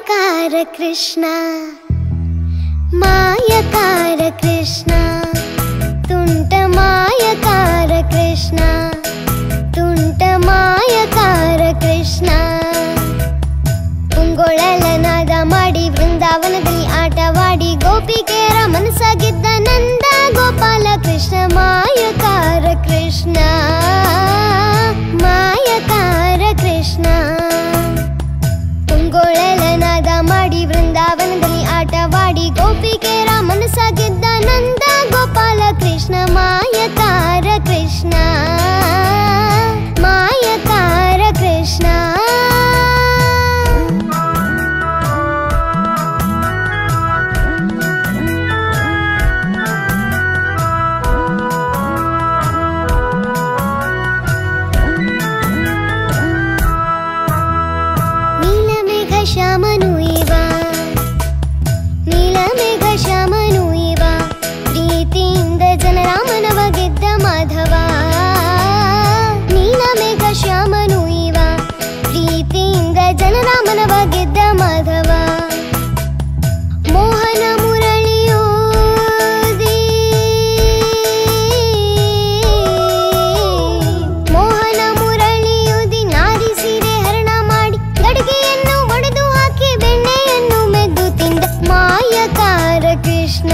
ಮಾಯಕಾರ ಕೃಷ್ಣ ಮಾಯಕಾರ ಕೃಷ್ಣ ತುಂಟ ಮಾಯಕಾರ ಕೃಷ್ಣ ತುಂಟ ಮಾಯಕಾರ ಕೃಷ್ಣ ಪುಂಗೊಳಲನಾದ ಮಾಡಿ ವೃಂದಾವನದಲ್ಲಿ ಆಟವಾಡಿ ಗೋಪಿಕೆಯರ ಮನಸ್ಸಾಗಿದ್ದ ನಂದ ಗೋಪಾಲ ಕೃಷ್ಣ ಮಾಯಕಾರ ಕೃಷ್ಣ ಮಾಯಕಾರ ಕೃಷ್ಣ ಪುಂಗೊಳಲನಾದ ಮಾಡಿ ವೃಂದಾವನದಲ್ಲಿ ಆಟವಾಡಿ ಗೋಪಿಕೆಯರ ಮನಸ್ಸಾಗಿದ್ದ ನಂದ ಗೋಪಾಲ ಕೃಷ್ಣ ಮಾಯಕಾರ ಕೃಷ್ಣ ಮಾಯಕಾರ ಕೃಷ್ಣ ಶ್ಯಾಮನು ಇವ ನೀಲಮೇಘ ಶ್ಯಾಮನು ಇವ ಪ್ರೀತಿಯಿಂದ ಜನರ ಮನವ ಗೆದ್ದ ಮಾಧವ ನೀಲಮೇಘ ಶ್ಯಾಮನು ಇವ ಪ್ರೀತಿಯಿಂದ ಜನರ ಮನವ ಗೆದ್ದ ಮಾಧವ ಮೋಹನ ಮುರಳಿಯೂದಿ ಮೋಹನ ಮುರಳಿಯೂದಿ ನಾರಿ ಸೀರೆ ಹರಣ ಮಾಡಿ ಗಡಿಗೆಯನ್ನು ಒಡೆದು ಹಾಕಿ ಬೆಣ್ಣೆಯನ್ನು ಮೆದ್ದು ತಿಂದ ಮಾಯಕಾರ ಕೃಷ್ಣ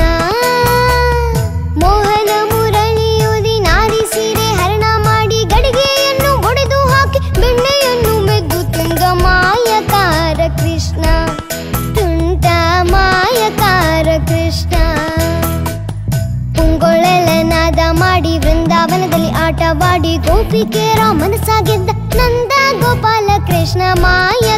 ಮೋಹನ ಮುರಳಿಯೂದಿ ನಾರಿ ಸೀರೆ ಹರಣ ಮಾಡಿ ಗಡಿಗೆಯನ್ನು ಒಡೆದು ಹಾಕಿ ಬೆಣ್ಣೆಯನ್ನು ಮೆದ್ದು ತಿಂದ ಮಾಯಕಾರ ಕೃಷ್ಣ ತುಂಟ ಮಾಯಕಾರ ಕೃಷ್ಣ ಪುಂಗೊಳಲನಾದ ಮಾಡಿ ವೃಂದಾವನದಲ್ಲಿ ಆಟವಾಡಿ ಗೋಪಿಕೆಯರ ಮನಸ್ಸಾಗಿದ್ದ ನಂದ ಗೋಪಾಲ ಕೃಷ್ಣ ಮಾಯ